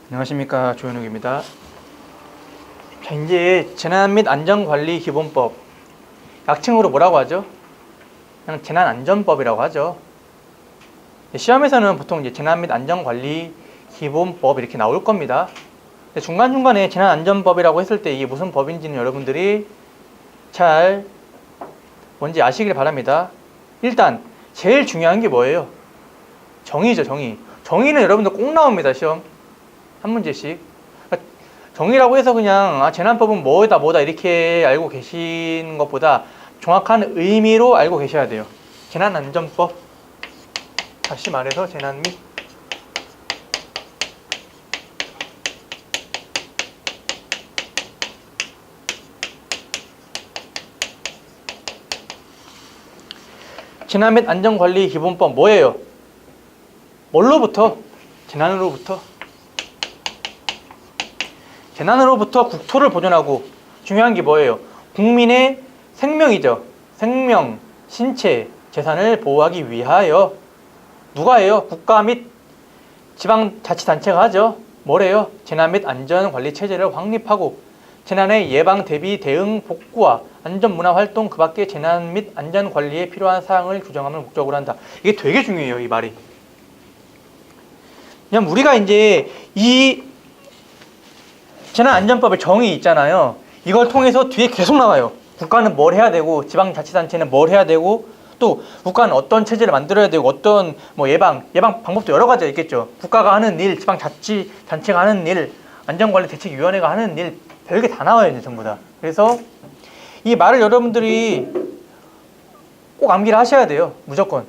안녕하십니까, 조현욱입니다. 자, 이제 재난 및 안전관리 기본법, 약칭으로 뭐라고 하죠? 그냥 재난안전법이라고 하죠. 시험에서는 보통 이제 재난 및 안전관리 기본법 이렇게 나올 겁니다. 근데 중간중간에 재난안전법이라고 했을 때 이게 무슨 법인지는 여러분들이 잘 뭔지 아시길 바랍니다. 일단 제일 중요한 게 뭐예요? 정의죠, 정의. 정의는 여러분들 꼭 나옵니다, 시험. 한 문제씩. 정의라고 해서 그냥 재난법은 뭐다 이렇게 알고 계시는 것보다 정확한 의미로 알고 계셔야 돼요. 재난안전법, 다시 말해서 재난 및 안전관리 기본법 뭐예요? 뭘로부터? 재난으로부터 국토를 보존하고, 중요한 게 뭐예요? 국민의 생명이죠. 생명, 신체, 재산을 보호하기 위하여 누가 해요? 국가 및 지방자치단체가 하죠. 뭐래요? 재난 및 안전관리체제를 확립하고 재난의 예방, 대비, 대응, 복구와 안전문화활동 그 밖에 재난 및 안전관리에 필요한 사항을 규정함을 목적으로 한다. 이게 되게 중요해요, 이 말이. 그냥 우리가 이제 이 재난안전법의 정의 있잖아요. 이걸 통해서 뒤에 계속 나와요. 국가는 뭘 해야 되고, 지방자치단체는 뭘 해야 되고, 또 국가는 어떤 체제를 만들어야 되고, 어떤 예방 방법도 여러 가지가 있겠죠. 국가가 하는 일, 지방자치단체가 하는 일, 안전관리대책위원회가 하는 일, 별게 다 나와요, 이제 전부 다. 그래서 이 말을 여러분들이 꼭 암기를 하셔야 돼요, 무조건.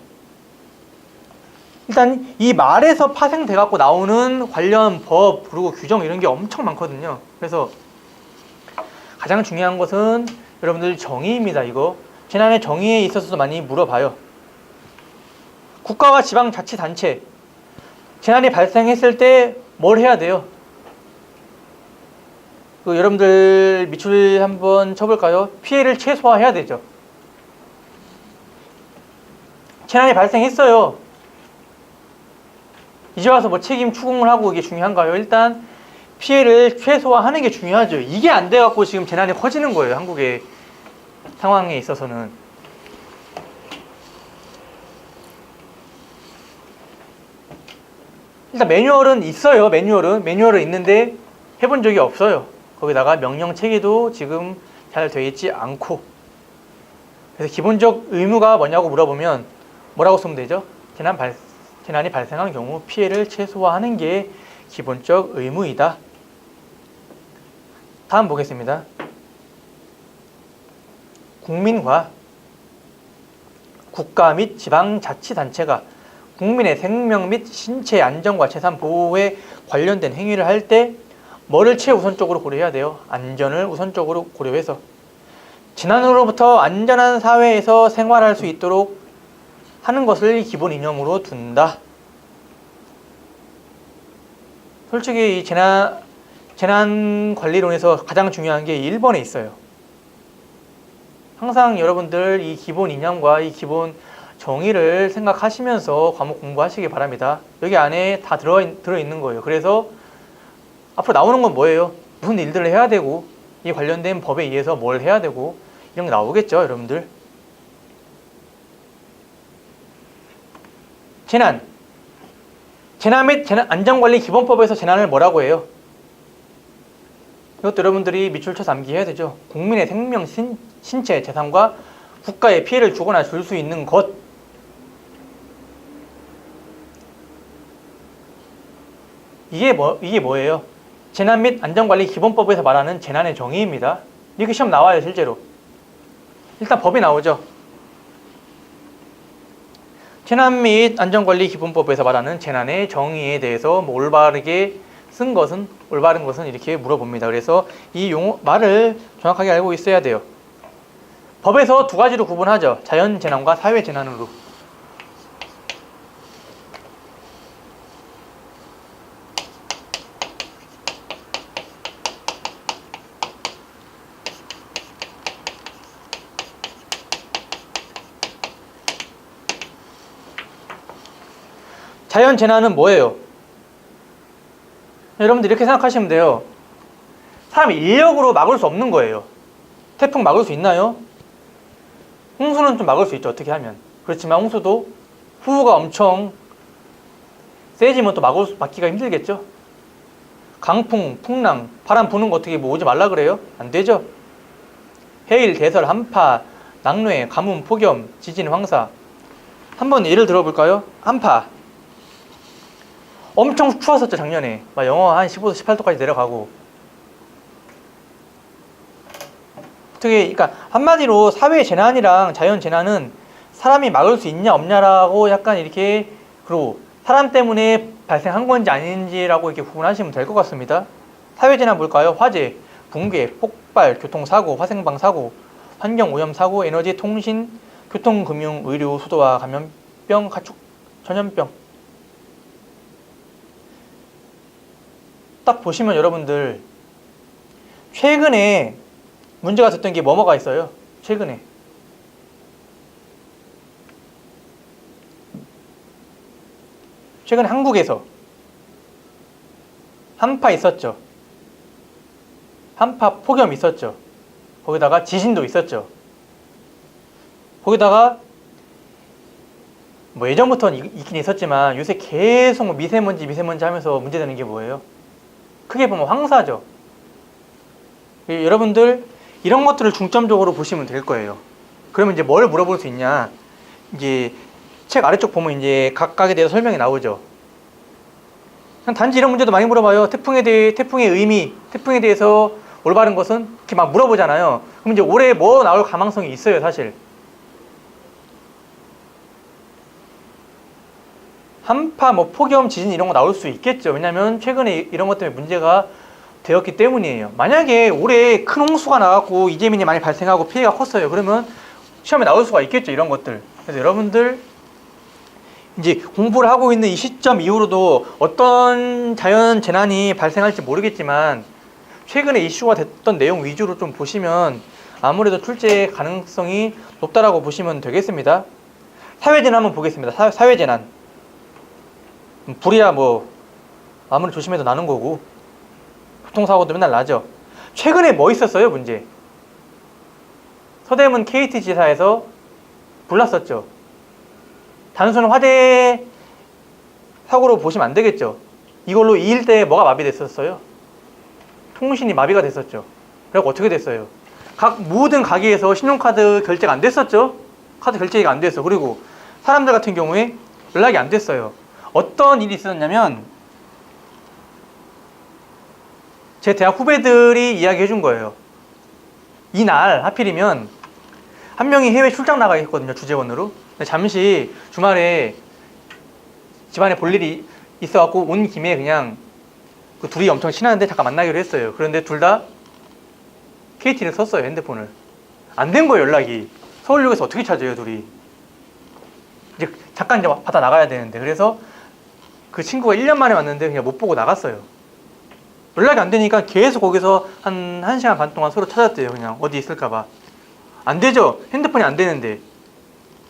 일단 이 말에서 파생돼 갖고 나오는 관련 법 그리고 규정 이런 게 엄청 많거든요. 그래서 가장 중요한 것은 여러분들 정의입니다. 이거 재난의 정의에 있어서도 많이 물어봐요. 국가와 지방자치단체, 재난이 발생했을 때 뭘 해야 돼요? 여러분들 밑줄 한번 쳐볼까요? 피해를 최소화해야 되죠. 재난이 발생했어요. 이제 와서 책임 추궁을 하고 이게 중요한가요? 일단 피해를 최소화하는 게 중요하죠. 이게 안 돼갖고 지금 재난이 커지는 거예요, 한국의 상황에 있어서는. 일단 매뉴얼은 있어요. 매뉴얼은 있는데 해본 적이 없어요. 거기다가 명령 체계도 지금 잘 되어 있지 않고. 그래서 기본적 의무가 뭐냐고 물어보면 뭐라고 쓰면 되죠? 재난이 발생한 경우 피해를 최소화하는 게 기본적 의무이다. 다음 보겠습니다. 국민과 국가 및 지방자치단체가 국민의 생명 및 신체 안전과 재산 보호에 관련된 행위를 할 때 뭐를 최우선적으로 고려해야 돼요? 안전을 우선적으로 고려해서 재난으로부터 안전한 사회에서 생활할 수 있도록 하는 것을 기본 이념으로 둔다. 솔직히 이 재난관리론에서 가장 중요한 게 1번에 있어요. 항상 여러분들 이 기본 이념과 이 기본 정의를 생각하시면서 과목 공부하시기 바랍니다. 여기 안에 다 들어있는 거예요. 그래서 앞으로 나오는 건 뭐예요? 무슨 일들을 해야 되고, 이 관련된 법에 의해서 뭘 해야 되고, 이런 게 나오겠죠, 여러분들. 재난 및 안전관리 기본법에서 재난을 뭐라고 해요? 이것도 여러분들이 밑줄 쳐서 암기해야 되죠. 국민의 생명, 신체, 재산과 국가에 피해를 주거나 줄 수 있는 것. 이게 뭐예요? 재난 및 안전관리 기본법에서 말하는 재난의 정의입니다. 이렇게 시험 나와요, 실제로. 일단 법이 나오죠. 재난 및 안전관리 기본법에서 말하는 재난의 정의에 대해서 올바른 것은 이렇게 물어봅니다. 그래서 이 말을 정확하게 알고 있어야 돼요. 법에서 두 가지로 구분하죠. 자연재난과 사회재난으로. 자연재난은 뭐예요? 여러분들 이렇게 생각하시면 돼요. 사람이 인력으로 막을 수 없는 거예요. 태풍 막을 수 있나요? 홍수는 좀 막을 수 있죠. 어떻게 하면. 그렇지만 홍수도 후우가 엄청 세지면 또 막기가 힘들겠죠. 강풍, 풍랑, 바람 부는 거 어떻게 뭐 오지 말라 그래요? 안 되죠. 해일, 대설, 한파, 낙뢰, 가뭄, 폭염, 지진, 황사. 한번 예를 들어볼까요? 한파. 엄청 추웠었죠, 작년에. 막 영하 한 15도, 18도까지 내려가고. 어떻게, 그러니까 한마디로 사회 재난이랑 자연 재난은 사람이 막을 수 있냐 없냐라고 약간 이렇게, 그리고 사람 때문에 발생한 건지 아닌지라고 이렇게 구분하시면 될 것 같습니다. 사회 재난 볼까요? 화재, 붕괴, 폭발, 교통사고, 화생방 사고, 환경오염 사고, 에너지, 통신, 교통, 금융, 의료, 수도와 감염병, 가축, 전염병. 딱 보시면 여러분들 최근에 문제가 됐던 게 뭐가 있어요? 최근에 한국에서 한파 있었죠. 한파 폭염 있었죠. 거기다가 지진도 있었죠. 거기다가 뭐 예전부터는 있긴 있었지만 요새 계속 뭐 미세먼지 하면서 문제되는 게 뭐예요? 크게 보면 황사죠. 여러분들 이런 것들을 중점적으로 보시면 될 거예요. 그러면 이제 뭘 물어볼 수 있냐? 이제 책 아래쪽 보면 이제 각각에 대해서 설명이 나오죠. 그냥 단지 이런 문제도 많이 물어봐요. 태풍의 의미, 태풍에 대해서 올바른 것은 이렇게 막 물어보잖아요. 그럼 이제 올해 뭐 나올 가망성이 있어요, 사실. 한파, 뭐 폭염, 지진 이런 거 나올 수 있겠죠. 왜냐면 최근에 이런 것 때문에 문제가 되었기 때문이에요. 만약에 올해 큰 홍수가 나갖고 이재민이 많이 발생하고 피해가 컸어요. 그러면 시험에 나올 수가 있겠죠, 이런 것들. 그래서 여러분들 이제 공부를 하고 있는 이 시점 이후로도 어떤 자연 재난이 발생할지 모르겠지만 최근에 이슈가 됐던 내용 위주로 좀 보시면 아무래도 출제 가능성이 높다라고 보시면 되겠습니다. 사회재난 한번 보겠습니다. 사회재난. 불이야 뭐 아무리 조심해도 나는 거고 교통사고도 맨날 나죠. 최근에 뭐 있었어요, 문제? 서대문 KT 지사에서 불 났었죠. 단순 화재 사고로 보시면 안 되겠죠. 이걸로 이 일대에 뭐가 마비됐었어요? 통신이 마비가 됐었죠. 그리고 어떻게 됐어요? 모든 가게에서 신용카드 결제가 안 됐었죠. 카드 결제가 안 됐어. 그리고 사람들 같은 경우에 연락이 안 됐어요. 어떤 일이 있었냐면 제 대학 후배들이 이야기해 준 거예요. 이날 하필이면 한 명이 해외 출장 나가 있거든요, 주재원으로. 잠시 주말에 집안에 볼 일이 있어갖고 온 김에 그냥 그 둘이 엄청 친한데 잠깐 만나기로 했어요. 그런데 둘 다 KT를 썼어요, 핸드폰을. 안 된 거예요, 연락이. 서울역에서 어떻게 찾아요, 둘이. 이제 잠깐 이제 받아 나가야 되는데. 그래서 그 친구가 1년 만에 왔는데 그냥 못 보고 나갔어요. 연락이 안 되니까 계속 거기서 한 1시간 반 동안 서로 찾았대요. 그냥 어디 있을까봐. 안 되죠. 핸드폰이 안 되는데.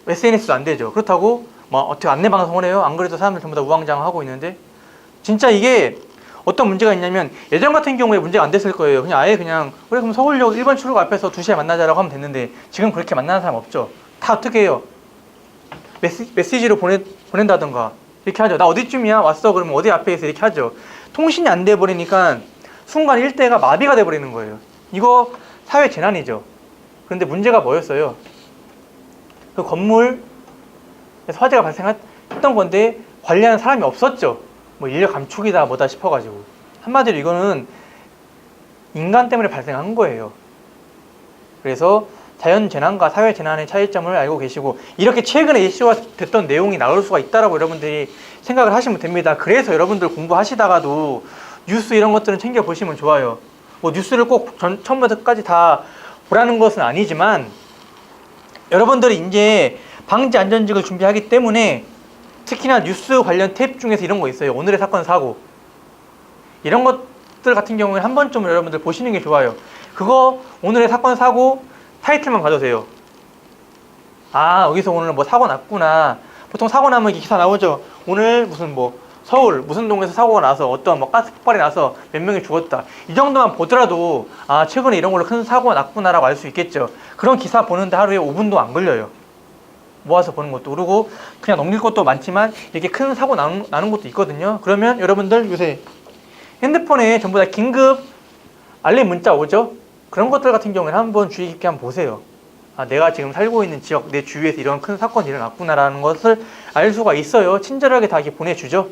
SNS도 안 되죠. 그렇다고 뭐 어떻게 안내 방송을 해요? 안 그래도 사람들 전부 다 우왕좌왕하고 있는데 진짜 이게 어떤 문제가 있냐면 예전 같은 경우에 문제가 안 됐을 거예요. 그냥 아예 그냥 그래 그럼 서울역 1번 출구 앞에서 2시에 만나자라고 하면 됐는데 지금 그렇게 만나는 사람 없죠. 다 어떻게 해요? 메시지로 보낸다던가 이렇게 하죠. 나 어디쯤이야? 왔어? 그러면 어디 앞에 있어? 이렇게 하죠. 통신이 안 돼 버리니까 순간 일대가 마비가 돼 버리는 거예요. 이거 사회 재난이죠. 그런데 문제가 뭐였어요? 그 건물에서 화재가 발생했던 건데 관리하는 사람이 없었죠. 뭐 인력 감축이다 뭐다 싶어가지고. 한마디로 이거는 인간 때문에 발생한 거예요. 그래서 자연재난과 사회재난의 차이점을 알고 계시고 이렇게 최근에 이슈가 됐던 내용이 나올 수가 있다라고 여러분들이 생각을 하시면 됩니다. 그래서 여러분들 공부하시다가도 뉴스 이런 것들은 챙겨보시면 좋아요. 뭐 뉴스를 꼭 처음부터 끝까지 다 보라는 것은 아니지만 여러분들이 이제 방지 안전직을 준비하기 때문에 특히나 뉴스 관련 탭 중에서 이런 거 있어요. 오늘의 사건 사고 이런 것들 같은 경우에 한 번쯤 여러분들 보시는 게 좋아요. 그거 오늘의 사건 사고 타이틀만 봐주세요. 아 여기서 오늘 뭐 사고 났구나. 보통 사고 나면 이렇게 기사 나오죠. 오늘 무슨 뭐 서울 무슨 동에서 사고가 나서 어떤 뭐 가스 폭발이 나서 몇 명이 죽었다. 이 정도만 보더라도 아 최근에 이런 걸로 큰 사고가 났구나라고 알 수 있겠죠. 그런 기사 보는데 하루에 5분도 안 걸려요. 모아서 보는 것도. 그리고 그냥 넘길 것도 많지만 이렇게 큰 사고 나는 것도 있거든요. 그러면 여러분들 요새 핸드폰에 전부 다 긴급 알림 문자 오죠? 그런 것들 같은 경우에는 한번 주의 깊게 한번 보세요. 아, 내가 지금 살고 있는 지역, 내 주위에서 이런 큰 사건이 일어났구나라는 것을 알 수가 있어요. 친절하게 다 이렇게 보내주죠.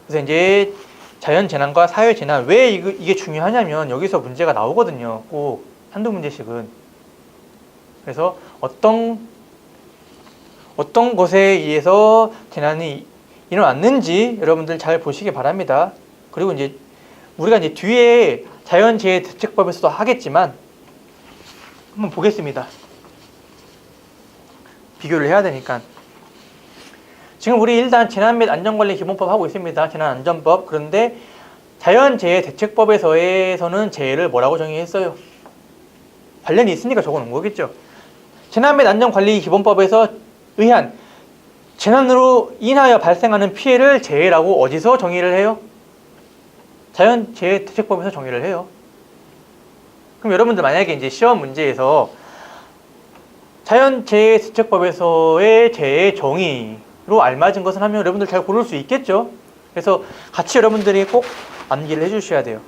그래서 이제 자연재난과 사회재난, 왜 이게 중요하냐면 여기서 문제가 나오거든요. 꼭 한두 문제씩은. 그래서 어떤 것에 의해서 재난이 일어났는지 여러분들 잘 보시기 바랍니다. 그리고 이제 우리가 이제 뒤에 자연재해대책법에서도 하겠지만 한번 보겠습니다. 비교를 해야 되니까. 지금 우리 일단 재난 및 안전관리 기본법 하고 있습니다. 재난안전법. 그런데 자연재해대책법에서는 재해를 뭐라고 정의했어요? 관련이 있으니까 적어놓은 거겠죠. 재난 및 안전관리 기본법에서 의한 재난으로 인하여 발생하는 피해를 재해라고 어디서 정의를 해요? 자연재해대책법에서 정의를 해요. 그럼 여러분들 만약에 이제 시험 문제에서 자연재해대책법에서의 재해 정의로 알맞은 것을 하면 여러분들 잘 고를 수 있겠죠. 그래서 같이 여러분들이 꼭 암기를 해주셔야 돼요.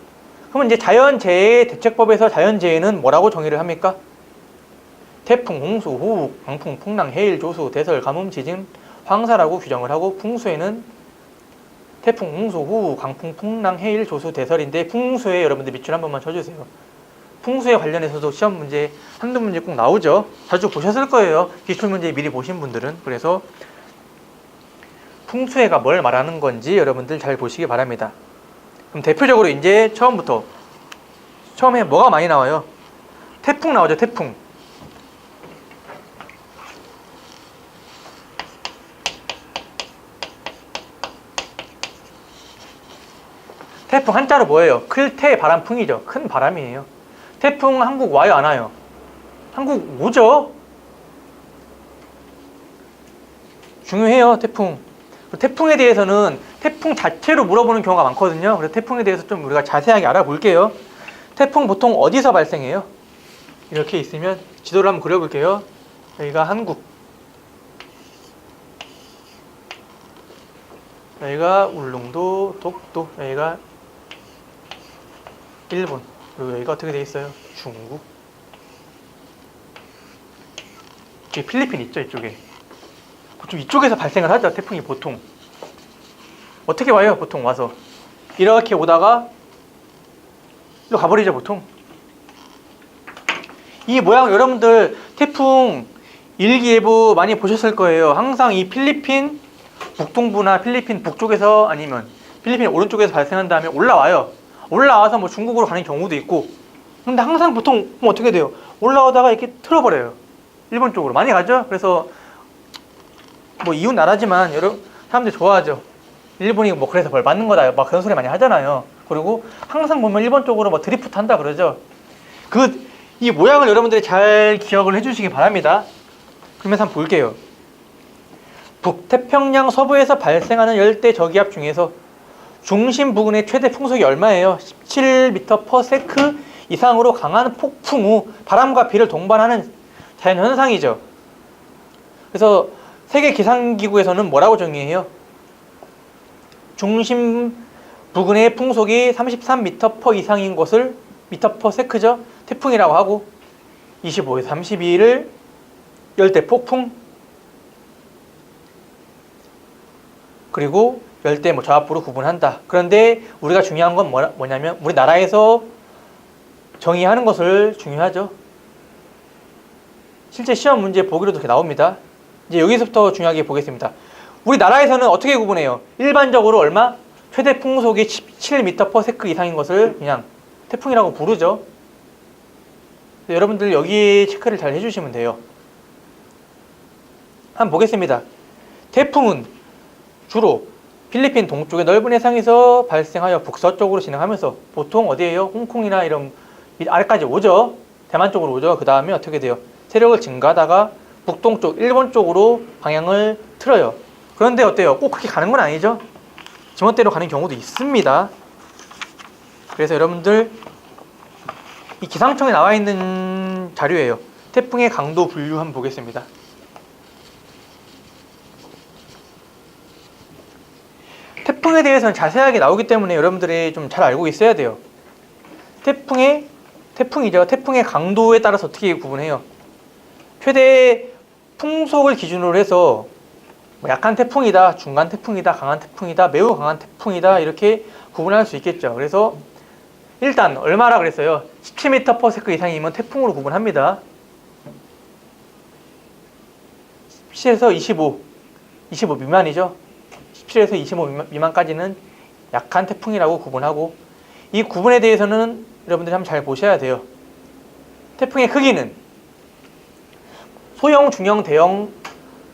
그러면 이제 자연재해대책법에서 자연재해는 뭐라고 정의를 합니까? 태풍, 홍수, 호우, 광풍, 풍랑, 해일, 조수, 대설, 가뭄, 지진, 황사라고 규정을 하고 풍수에는 태풍, 홍수, 호우, 강풍, 풍랑, 해일, 조수, 대설인데 풍수에 여러분들 밑줄 한 번만 쳐주세요. 풍수에 관련해서도 시험 문제 한두 문제 꼭 나오죠. 자주 보셨을 거예요. 기출 문제 미리 보신 분들은. 그래서 풍수해가 뭘 말하는 건지 여러분들 잘 보시기 바랍니다. 그럼 대표적으로 이제 처음에 뭐가 많이 나와요? 태풍 나오죠. 태풍. 태풍 한자로 뭐예요? 클테 바람풍이죠. 큰 바람이에요. 태풍 한국 와요, 안 와요? 한국 오죠? 중요해요, 태풍. 태풍에 대해서는 태풍 자체로 물어보는 경우가 많거든요. 그래서 태풍에 대해서 좀 우리가 자세하게 알아볼게요. 태풍 보통 어디서 발생해요? 이렇게 있으면 지도를 한번 그려볼게요. 여기가 한국, 여기가 울릉도, 독도, 여기가 일본, 그리고 여기가 어떻게 돼 있어요? 중국. 여기 필리핀 있죠, 이쪽에. 보통 이쪽에서 발생을 하죠, 태풍이 보통. 어떻게 와요, 보통 와서? 이렇게 오다가 이리로 가버리죠, 보통. 이 모양 여러분들 태풍 일기예보 많이 보셨을 거예요. 항상 이 필리핀 북동부나 필리핀 북쪽에서 아니면 필리핀 오른쪽에서 발생한 다음에 올라와요. 올라와서 뭐 중국으로 가는 경우도 있고. 근데 항상 보통 뭐 어떻게 돼요? 올라오다가 이렇게 틀어버려요. 일본 쪽으로 많이 가죠. 그래서 뭐 이웃 나라지만 여러 사람들이 좋아하죠. 일본이 뭐 그래서 벌 받는 거다 막 그런 소리 많이 하잖아요. 그리고 항상 보면 일본 쪽으로 뭐 드리프트 한다 그러죠. 이 모양을 여러분들이 잘 기억을 해주시기 바랍니다. 그러면서 한번 볼게요. 북태평양 서부에서 발생하는 열대 저기압 중에서 중심 부근의 최대 풍속이 얼마예요? 17m/s 이상으로 강한 폭풍 후 바람과 비를 동반하는 자연현상이죠. 그래서 세계기상기구에서는 뭐라고 정의해요? 중심 부근의 풍속이 33m/s 이상인 것을 m/s죠. 태풍이라고 하고 25에서 32를 열대 폭풍, 그리고 열대 저압부로 구분한다. 그런데 우리가 중요한 건 뭐냐면 우리나라에서 정의하는 것을 중요하죠. 실제 시험 문제 보기로도 이렇게 나옵니다. 이제 여기서부터 중요하게 보겠습니다. 우리나라에서는 어떻게 구분해요? 일반적으로 얼마? 최대 풍속이 17m/s 이상인 것을 그냥 태풍이라고 부르죠. 여러분들 여기 체크를 잘 해주시면 돼요. 한번 보겠습니다. 태풍은 주로 필리핀 동쪽의 넓은 해상에서 발생하여 북서쪽으로 진행하면서 보통 어디에요? 홍콩이나 이런 아래까지 오죠. 대만 쪽으로 오죠. 그 다음에 어떻게 돼요? 세력을 증가하다가 북동쪽 일본 쪽으로 방향을 틀어요. 그런데 어때요? 꼭 그렇게 가는 건 아니죠? 지멋대로 가는 경우도 있습니다. 그래서 여러분들 이 기상청에 나와 있는 자료예요. 태풍의 강도 분류 한번 보겠습니다. 태풍에 대해서는 자세하게 나오기 때문에 여러분들이 좀 잘 알고 있어야 돼요. 태풍이죠. 태풍의 강도에 따라서 어떻게 구분해요? 최대 풍속을 기준으로 해서 뭐 약한 태풍이다, 중간 태풍이다, 강한 태풍이다, 매우 강한 태풍이다 이렇게 구분할 수 있겠죠. 그래서 일단 얼마라 그랬어요? 17m/s 이상이면 태풍으로 구분합니다. 17에서 25 미만이죠. 17에서 25 미만까지는 약한 태풍이라고 구분하고, 이 구분에 대해서는 여러분들이 한번 잘 보셔야 돼요. 태풍의 크기는 소형, 중형, 대형,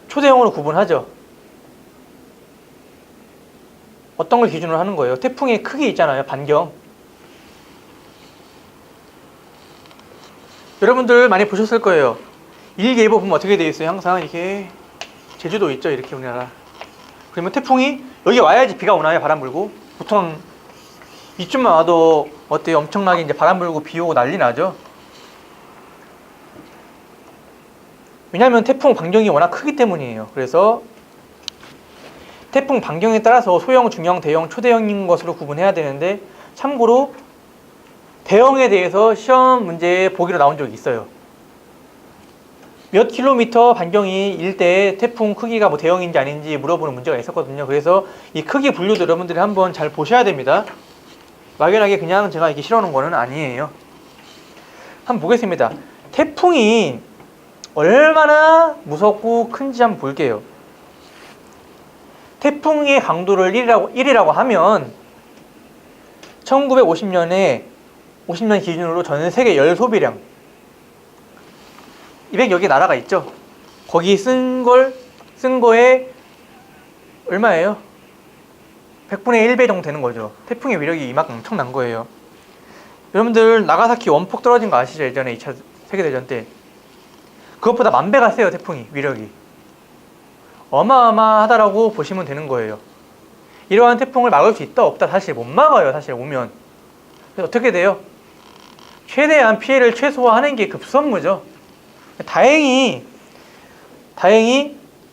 초대형으로 구분하죠. 어떤 걸 기준으로 하는 거예요? 태풍의 크기 있잖아요. 반경. 여러분들 많이 보셨을 거예요. 일기예보 보면 어떻게 되어 있어요? 항상 이렇게 제주도 있죠. 이렇게 우리나라. 그러면 태풍이 여기 와야지 비가 오나요? 바람 불고. 보통 이쯤만 와도 어때요? 엄청나게 이제 바람 불고 비 오고 난리 나죠. 왜냐하면 태풍 반경이 워낙 크기 때문이에요. 그래서 태풍 반경에 따라서 소형, 중형, 대형, 초대형인 것으로 구분해야 되는데, 참고로 대형에 대해서 시험 문제에 보기로 나온 적이 있어요. 몇 킬로미터 반경이 일 때 태풍 크기가 뭐 대형인지 아닌지 물어보는 문제가 있었거든요. 그래서 이 크기 분류도 여러분들이 한번 잘 보셔야 됩니다. 막연하게 그냥 제가 이렇게 실어놓은 거는 아니에요. 한번 보겠습니다. 태풍이 얼마나 무섭고 큰지 한번 볼게요. 태풍의 강도를 1이라고 하면 1950년 기준으로 전 세계 열 소비량 200여 개 나라가 있죠. 거기 쓴 거에 얼마예요? 100분의 1배 정도 되는 거죠. 태풍의 위력이 이만큼 엄청난 거예요. 여러분들 나가사키 원폭 떨어진 거 아시죠? 예전에 2차 세계대전 때. 그것보다 10,000배가 세요. 태풍이 위력이. 어마어마하다라고 보시면 되는 거예요. 이러한 태풍을 막을 수 있다 없다 사실 못 막아요. 사실 오면. 그래서 어떻게 돼요? 최대한 피해를 최소화하는 게 급선무죠. 다행히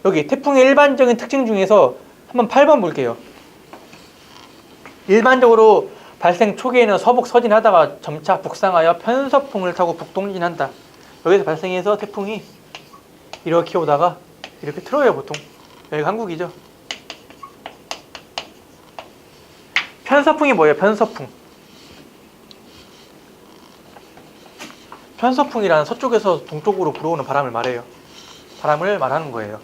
여기 태풍의 일반적인 특징 중에서 한번 8번 볼게요. 일반적으로 발생 초기에는 서북 서진하다가 점차 북상하여 편서풍을 타고 북동진한다. 여기서 발생해서 태풍이 이렇게 오다가 이렇게 틀어요. 보통 여기가 한국이죠. 편서풍이 뭐예요? 편서풍이란 서쪽에서 동쪽으로 불어오는 바람을 말해요. 바람을 말하는 거예요.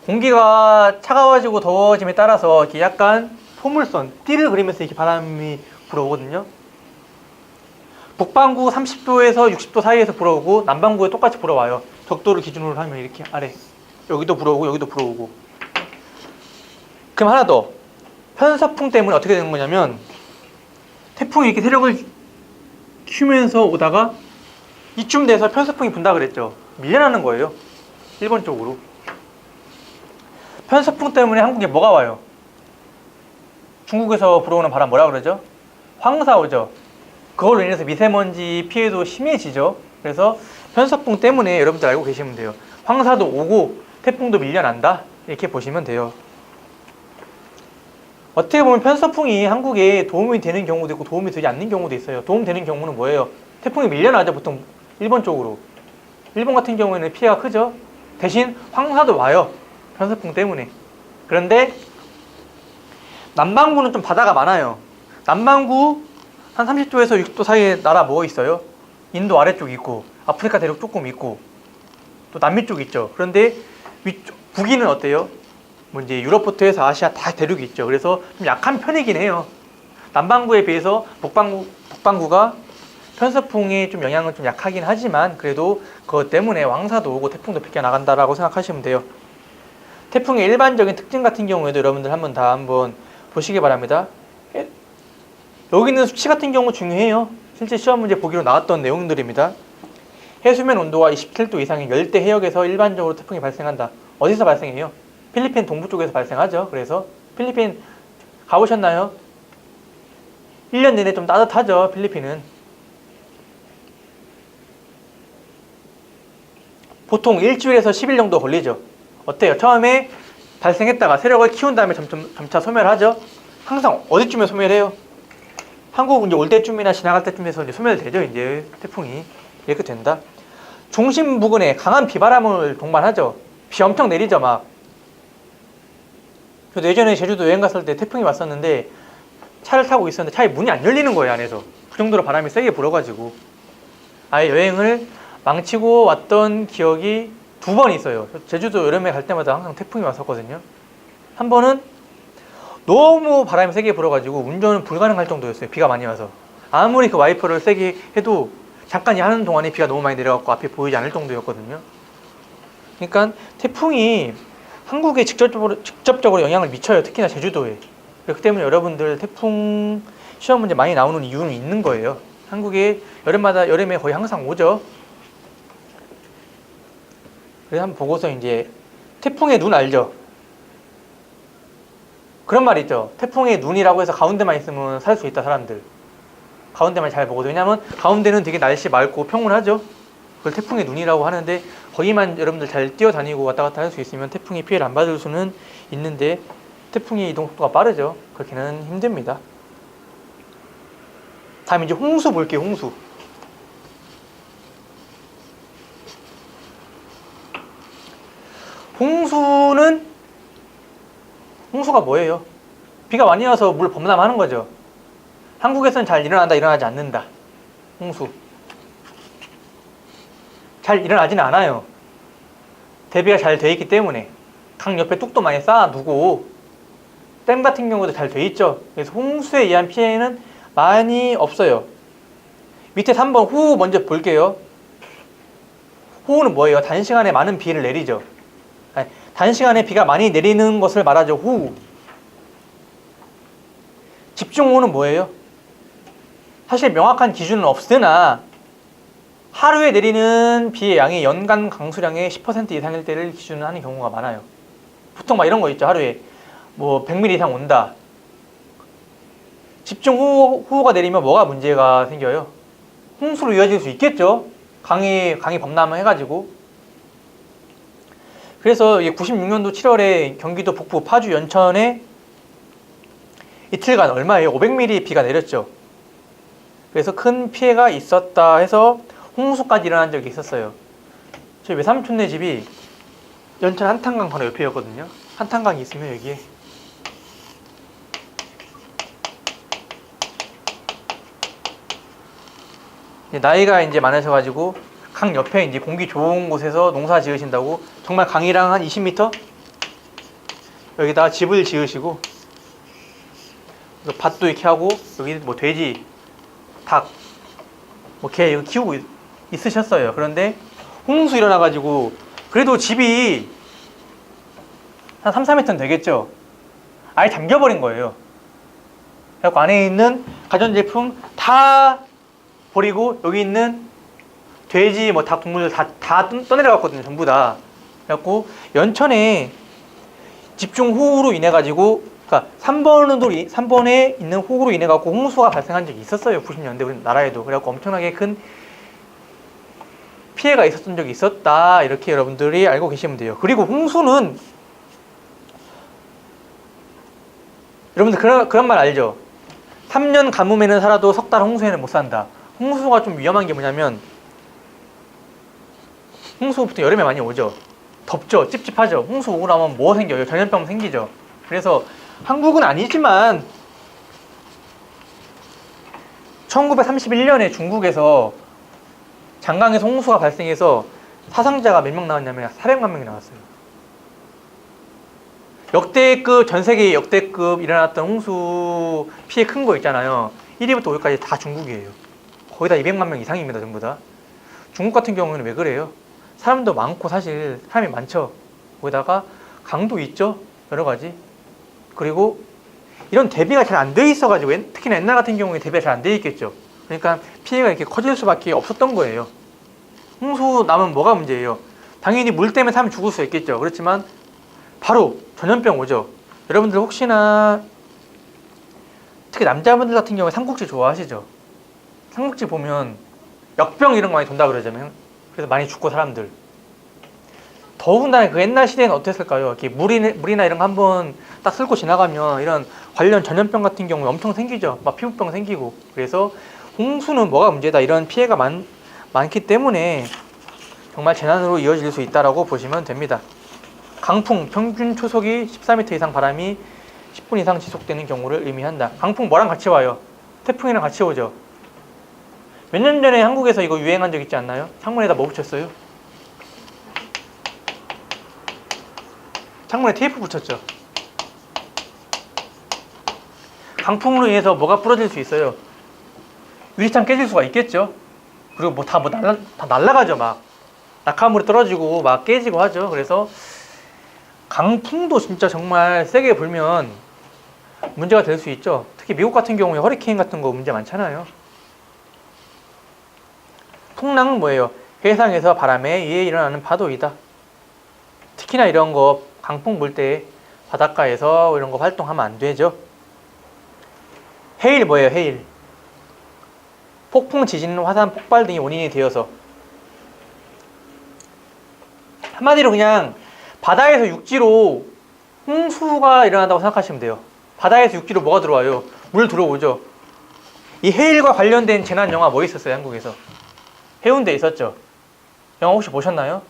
공기가 차가워지고 더워짐에 따라서 이렇게 약간 포물선, 띠를 그리면서 이렇게 바람이 불어오거든요. 북반구 30도에서 60도 사이에서 불어오고 남반구에 똑같이 불어와요. 적도를 기준으로 하면 이렇게 아래 여기도 불어오고 여기도 불어오고. 그럼 하나 더, 편서풍 때문에 어떻게 되는 거냐면 태풍이 이렇게 세력을 키우면서 오다가 이쯤 돼서 편서풍이 분다 그랬죠. 밀려나는 거예요. 일본 쪽으로. 편서풍 때문에 한국에 뭐가 와요? 중국에서 불어오는 바람 뭐라 그러죠? 황사 오죠. 그걸로 인해서 미세먼지 피해도 심해지죠. 그래서 편서풍 때문에 여러분들 알고 계시면 돼요. 황사도 오고 태풍도 밀려난다 이렇게 보시면 돼요. 어떻게 보면 편서풍이 한국에 도움이 되는 경우도 있고 도움이 되지 않는 경우도 있어요. 도움되는 경우는 뭐예요? 태풍이 밀려나죠. 보통 일본 쪽으로. 일본 같은 경우에는 피해가 크죠. 대신 황사도 와요. 편서풍 때문에. 그런데 남반구는 좀 바다가 많아요. 남반구 한 30도에서 60도 사이에 나라 뭐 있어요? 인도 아래쪽 있고 아프리카 대륙 조금 있고 또 남미 쪽 있죠. 그런데 북위는 어때요? 뭐 이제 유럽부터 해서 아시아 다 대륙이 있죠. 그래서 좀 약한 편이긴 해요. 남반구에 비해서 북반구가 편서풍의 좀 영향은 좀 약하긴 하지만 그래도 그것 때문에 왕사도 오고 태풍도 비껴나간다라고 생각하시면 돼요. 태풍의 일반적인 특징 같은 경우에도 여러분들 한번 보시기 바랍니다. 여기 있는 수치 같은 경우 중요해요. 실제 시험 문제 보기로 나왔던 내용들입니다. 해수면 온도가 27도 이상인 열대 해역에서 일반적으로 태풍이 발생한다. 어디서 발생해요? 필리핀 동부 쪽에서 발생하죠. 그래서 필리핀 가보셨나요? 1년 내내 좀 따뜻하죠. 필리핀은. 보통 일주일에서 10일 정도 걸리죠. 어때요? 처음에 발생했다가 세력을 키운 다음에 점차 소멸하죠. 항상 어디쯤에 소멸해요? 한국 이제 올 때쯤이나 지나갈 때쯤에서 이제 소멸되죠. 이제 태풍이 이렇게 된다. 중심 부근에 강한 비바람을 동반하죠. 비 엄청 내리죠, 막. 저도 예전에 제주도 여행 갔을 때 태풍이 왔었는데 차를 타고 있었는데 차에 문이 안 열리는 거예요, 안에서. 그 정도로 바람이 세게 불어가지고 아예 여행을 망치고 왔던 기억이 2번 있어요. 제주도 여름에 갈 때마다 항상 태풍이 왔었거든요. 한 번은 너무 바람이 세게 불어가지고 운전은 불가능할 정도였어요. 비가 많이 와서. 아무리 그 와이퍼를 세게 해도 잠깐 하는 동안에 비가 너무 많이 내려갖고 앞이 보이지 않을 정도였거든요. 그러니까 태풍이 한국에 직접적으로 영향을 미쳐요. 특히나 제주도에. 그렇기 때문에 여러분들 태풍 시험 문제 많이 나오는 이유는 있는 거예요. 한국에 여름에 거의 항상 오죠. 그래서 한번 보고서 이제 태풍의 눈 알죠? 그런 말 있죠. 태풍의 눈이라고 해서 가운데만 있으면 살 수 있다, 사람들. 가운데만 잘 보거든요. 왜냐하면 가운데는 되게 날씨 맑고 평온하죠. 그걸 태풍의 눈이라고 하는데 거기만 여러분들 잘 뛰어다니고 왔다 갔다 할 수 있으면 태풍이 피해를 안 받을 수는 있는데 태풍의 이동 속도가 빠르죠. 그렇게는 힘듭니다. 다음 이제 홍수 볼게요. 홍수. 홍수가 뭐예요? 비가 많이 와서 물 범람하는 거죠. 한국에서는 잘 일어난다, 일어나지 않는다. 홍수. 잘 일어나지는 않아요. 대비가 잘 돼 있기 때문에. 강 옆에 뚝도 많이 쌓아두고 댐 같은 경우도 잘 돼 있죠. 그래서 홍수에 의한 피해는 많이 없어요. 밑에 3번 호우 먼저 볼게요. 호우는 뭐예요? 단시간에 많은 비를 내리죠. 단시간에 비가 많이 내리는 것을 말하죠. 호우. 집중호우는 뭐예요? 사실 명확한 기준은 없으나 하루에 내리는 비의 양이 연간 강수량의 10% 이상일 때를 기준으로 하는 경우가 많아요. 보통 막 이런 거 있죠. 하루에 뭐 100mm 이상 온다. 집중호우가 내리면 뭐가 문제가 생겨요? 홍수로 이어질 수 있겠죠. 강이 범람을 해가지고. 그래서 96년도 7월에 경기도 북부 파주 연천에 이틀간 얼마예요? 500mm 비가 내렸죠. 그래서 큰 피해가 있었다 해서 홍수까지 일어난 적이 있었어요. 저희 외삼촌네 집이 연천 한탄강 바로 옆이었거든요. 한탄강이 있으면 여기에 나이가 이제 많으셔가지고 강 옆에 이제 공기 좋은 곳에서 농사 지으신다고 정말 강이랑 한 20m 여기다가 집을 지으시고 밭도 이렇게 하고 여기 뭐 돼지, 닭, 뭐 개 이거 키우고 있으셨어요. 그런데 홍수 일어나가지고 그래도 집이 한 3, 4m는 되겠죠. 아예 잠겨버린 거예요. 그래서 안에 있는 가전제품 다 버리고 여기 있는 돼지, 뭐 닭, 동물들 다 떠내려갔거든요. 전부 다. 그래갖고 연천에 집중호우로 인해가지고 그러니까 3번에 있는 호우로 인해갖고 홍수가 발생한 적이 있었어요. 90년대 우리나라에도. 그래갖고 엄청나게 큰 피해가 있었던 적이 있었다. 이렇게 여러분들이 알고 계시면 돼요. 그리고 홍수는 여러분들 그런 말 알죠? 3년 가뭄에는 살아도 석 달 홍수에는 못 산다. 홍수가 좀 위험한 게 뭐냐면 홍수부터 여름에 많이 오죠. 덥죠. 찝찝하죠. 홍수 오고 나면 뭐 생겨요? 전염병 생기죠. 그래서 한국은 아니지만 1931년에 중국에서 장강에서 홍수가 발생해서 사상자가 몇 명 나왔냐면 400만 명이 나왔어요. 역대급, 전 세계 역대급 일어났던 홍수 피해 큰 거 있잖아요. 1위부터 5위까지 다 중국이에요. 거의 다 200만 명 이상입니다. 전부 다. 중국 같은 경우는 왜 그래요? 사람도 많고 사실 사람이 많죠. 거기다가 강도 있죠. 여러 가지. 그리고 이런 대비가 잘 안 돼 있어가지고 특히나 옛날 같은 경우에 대비가 잘 안 돼 있겠죠. 그러니까 피해가 이렇게 커질 수밖에 없었던 거예요. 홍수 나면 뭐가 문제예요? 당연히 물 때문에 사람이 죽을 수 있겠죠. 그렇지만 바로 전염병 오죠. 여러분들 혹시나 특히 남자분들 같은 경우에 삼국지 좋아하시죠? 삼국지 보면 역병 이런 거 많이 돈다 그러잖아요. 그래서 많이 죽고 사람들. 더군다나 그 옛날 시대에는 어땠을까요? 이렇게 물이나 이런 거 한번 딱 쓸고 지나가면 이런 관련 전염병 같은 경우에 엄청 생기죠. 막 피부병 생기고. 그래서 홍수는 뭐가 문제다. 이런 피해가 많기 때문에 정말 재난으로 이어질 수 있다라고 보시면 됩니다. 강풍, 평균 초속이 14m 이상 바람이 10분 이상 지속되는 경우를 의미한다. 강풍 뭐랑 같이 와요? 태풍이랑 같이 오죠. 몇 년 전에 한국에서 이거 유행한 적 있지 않나요? 창문에다 뭐 붙였어요? 창문에 테이프 붙였죠. 강풍으로 인해서 뭐가 부러질 수 있어요? 유리창 깨질 수가 있겠죠. 그리고 다 날아가죠. 막 낙하물이 떨어지고 막 깨지고 하죠. 그래서 강풍도 진짜 정말 세게 불면 문제가 될 수 있죠. 특히 미국 같은 경우에 허리케인 같은 거 문제 많잖아요. 풍랑은 뭐예요? 해상에서 바람에 의해 일어나는 파도이다. 특히나 이런 거 강풍 불 때 바닷가에서 이런 거 활동하면 안 되죠. 해일 뭐예요? 해일. 폭풍, 지진, 화산, 폭발 등이 원인이 되어서 한마디로 그냥 바다에서 육지로 홍수가 일어난다고 생각하시면 돼요. 바다에서 육지로 뭐가 들어와요? 물 들어오죠. 이 해일과 관련된 재난 영화 뭐 있었어요? 한국에서 해운대 있었죠. 영화 혹시 보셨나요?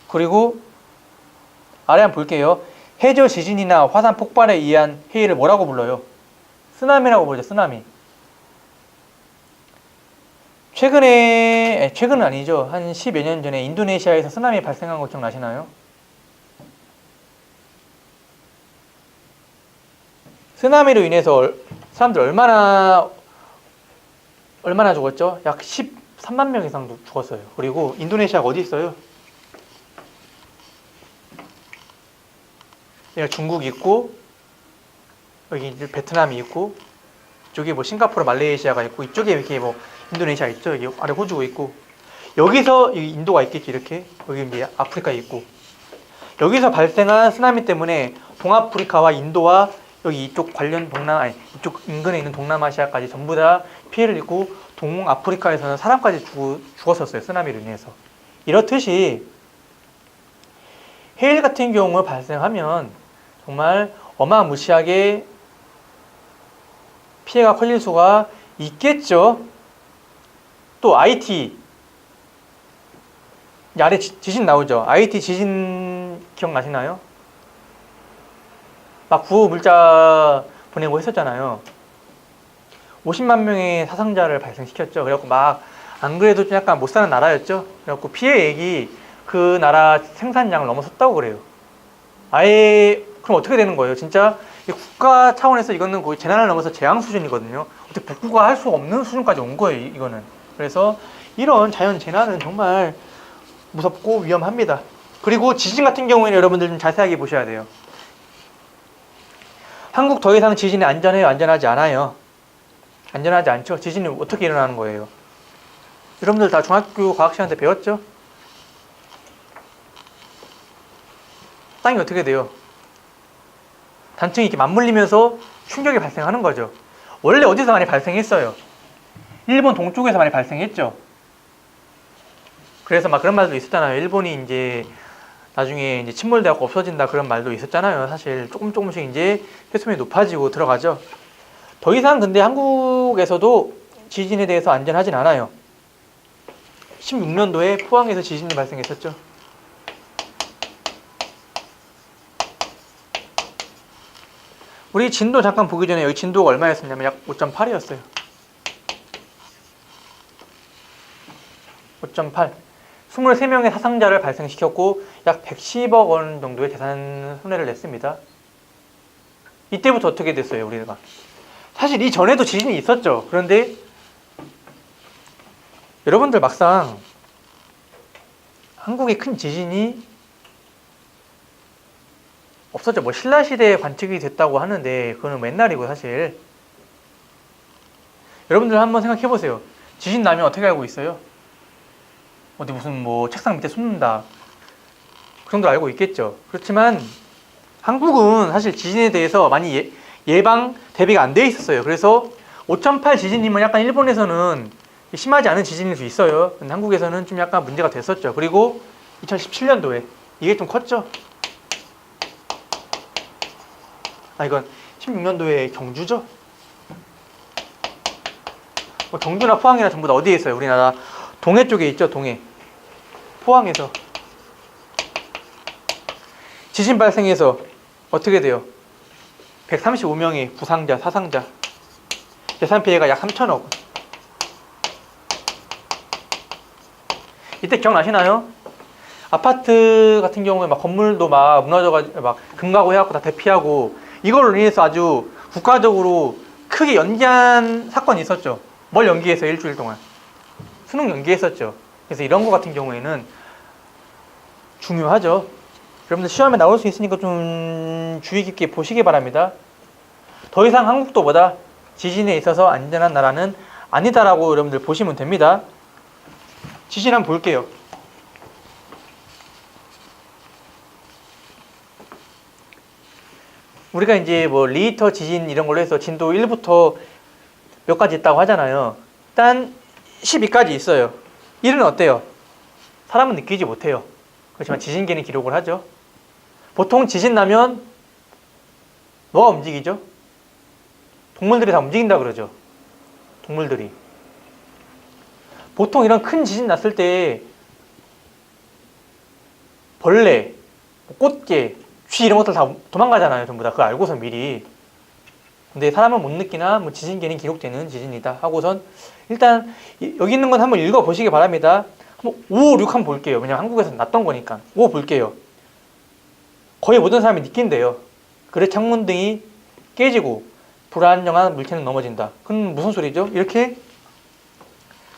그리고 아래 한번 볼게요. 해저 지진이나 화산 폭발에 의한 해일을 뭐라고 불러요? 쓰나미라고 부르죠. 쓰나미. 최근은 아니죠. 한 10여 년 전에 인도네시아에서 쓰나미 발생한 거 기억나시나요? 쓰나미로 인해서 사람들 얼마나 죽었죠? 약 13만 명 이상 죽었어요. 그리고 인도네시아가 어디 있어요? 여기 중국이 있고, 여기 이제 베트남이 있고, 이쪽에 뭐 싱가포르, 말레이시아가 있고, 이쪽에 이렇게 뭐 인도네시아 있죠. 여기 아래 호주가 있고, 여기서 여기 인도가 있겠죠. 이렇게 여기 이제 아프리카 있고, 여기서 발생한 쓰나미 때문에 동아프리카와 인도와 여기 이쪽 관련 이쪽 인근에 있는 동남아시아까지 전부 다 피해를 입고 동아프리카에서는 사람까지 죽었었어요. 쓰나미로 인해서. 이렇듯이 해일 같은 경우 발생하면 정말 어마무시하게 피해가 커질 수가 있겠죠. 또 IT 아래 지진 나오죠. IT 지진 기억나시나요? 막 구호 문자 보내고 했었잖아요. 50만 명의 사상자를 발생시켰죠. 그래갖고 막 안 그래도 좀 약간 못 사는 나라였죠. 그래갖고 피해액이 그 나라 생산량을 넘어섰다고 그래요. 아예 그럼 어떻게 되는 거예요? 진짜 국가 차원에서 이거는 거의 재난을 넘어서 재앙 수준이거든요. 어떻게 복구가 할 수 없는 수준까지 온 거예요. 이거는. 그래서 이런 자연 재난은 정말 무섭고 위험합니다. 그리고 지진 같은 경우에는 여러분들 좀 자세하게 보셔야 돼요. 한국 더 이상 지진이 안전해요? 안전하지 않아요? 안전하지 않죠? 지진이 어떻게 일어나는 거예요? 여러분들 다 중학교 과학 시간 때 배웠죠? 땅이 어떻게 돼요? 단층이 이렇게 맞물리면서 충격이 발생하는 거죠. 원래 어디서 많이 발생했어요? 일본 동쪽에서 많이 발생했죠. 그래서 막 그런 말도 있었잖아요. 일본이 이제 나중에 이제 침몰되고 없어진다 그런 말도 있었잖아요. 사실 조금씩 이제 해수면이 높아지고 들어가죠. 더 이상 근데 한국에서도 지진에 대해서 안전하진 않아요. 16년도에 포항에서 지진이 발생했었죠. 우리 진도 잠깐 보기 전에 여기 진도가 얼마였었냐면 약 5.8이었어요. 5.8. 23명의 사상자를 발생시켰고 약 110억 원 정도의 재산 손해를 냈습니다. 이때부터 어떻게 됐어요, 우리가? 사실 이전에도 지진이 있었죠. 그런데 여러분들 막상 한국에 큰 지진이 없었죠. 뭐 신라시대에 관측이 됐다고 하는데 그거는 옛날이고 사실. 여러분들 한번 생각해 보세요. 지진 나면 어떻게 알고 있어요? 어디 무슨 뭐 책상 밑에 숨는다. 그 정도 알고 있겠죠. 그렇지만 한국은 사실 지진에 대해서 많이 예방 대비가 안 돼 있었어요. 그래서 5.8 지진이면 약간 일본에서는 심하지 않은 지진일 수 있어요. 근데 한국에서는 좀 약간 문제가 됐었죠. 그리고 2017년도에 이게 좀 컸죠. 이건 16년도에 경주죠. 뭐 경주나 포항이나 전부 다 어디에 있어요? 우리나라 동해 쪽에 있죠. 동해. 포항에서 지진 발생해서 어떻게 돼요? 135명의 부상자, 사상자, 재산 피해가 약 3천억. 이때 기억나시나요? 아파트 같은 경우에 막 건물도 막 무너져가지고 막 금가고 해갖고 다 대피하고 이걸로 인해서 아주 국가적으로 크게 연기한 사건이 있었죠. 뭘 연기해서 일주일 동안 수능 연기했었죠. 그래서 이런 거 같은 경우에는 중요하죠. 여러분들 시험에 나올 수 있으니까 좀 주의 깊게 보시기 바랍니다. 더 이상 한국도보다 지진에 있어서 안전한 나라는 아니다라고 여러분들 보시면 됩니다. 지진 한번 볼게요. 우리가 이제 뭐 리히터 지진 이런 걸로 해서 진도 1부터 몇 가지 있다고 하잖아요. 일단 12까지 있어요. 1은 어때요? 사람은 느끼지 못해요. 그렇지만 지진계는 기록을 하죠. 보통 지진 나면 뭐가 움직이죠? 동물들이 다 움직인다 그러죠. 동물들이. 보통 이런 큰 지진 났을 때 벌레, 꽃게, 쥐 이런 것들 다 도망가잖아요. 전부 다 그거 알고서 미리. 근데 사람은 못 느끼나 뭐 지진계는 기록되는 지진이다 하고선 일단 여기 있는 건 한번 읽어보시기 바랍니다. 한번 5, 6 한번 볼게요. 왜냐면 한국에서 났던 거니까. 5 볼게요. 거의 모든 사람이 느낀대요. 그래 창문 등이 깨지고 불안정한 물체는 넘어진다. 그럼 무슨 소리죠? 이렇게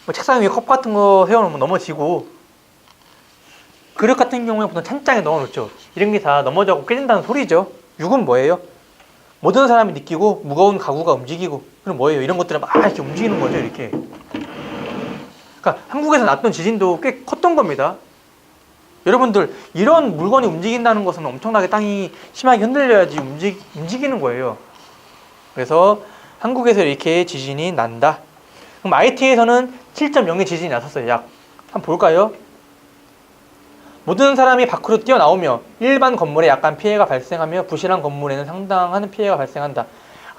뭐 책상 위에 컵 같은 거 세워놓으면 넘어지고 그릇 같은 경우에 보통 찬장에 넣어놓죠. 이런 게 다 넘어져고 깨진다는 소리죠. 6은 뭐예요? 모든 사람이 느끼고 무거운 가구가 움직이고 그럼 뭐예요? 이런 것들은 막 이렇게 움직이는 거죠. 이렇게. 그러니까 한국에서 났던 지진도 꽤 컸던 겁니다. 여러분들 이런 물건이 움직인다는 것은 엄청나게 땅이 심하게 흔들려야지 움직이는 거예요. 그래서 한국에서 이렇게 지진이 난다. 그럼 IT에서는 7.0의 지진이 났었어요. 약. 한번 볼까요? 모든 사람이 밖으로 뛰어나오며 일반 건물에 약간 피해가 발생하며 부실한 건물에는 상당한 피해가 발생한다.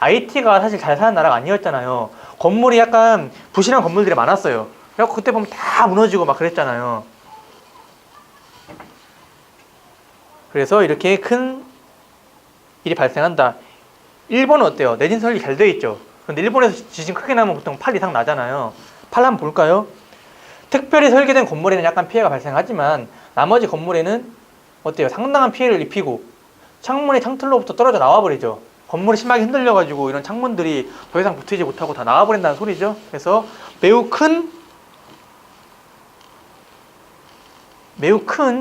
IT가 사실 잘 사는 나라가 아니었잖아요. 건물이 약간 부실한 건물들이 많았어요. 그래서 그때 보면 다 무너지고 막 그랬잖아요. 그래서 이렇게 큰 일이 발생한다. 일본은 어때요? 내진 설계 잘 돼 있죠. 근데 일본에서 지진 크게 나면 보통 8 이상 나잖아요. 8 한번 볼까요? 특별히 설계된 건물에는 약간 피해가 발생하지만 나머지 건물에는 어때요? 상당한 피해를 입히고 창문의 창틀로부터 떨어져 나와버리죠. 건물이 심하게 흔들려가지고 이런 창문들이 더 이상 버티지 못하고 다 나와버린다는 소리죠. 그래서 매우 큰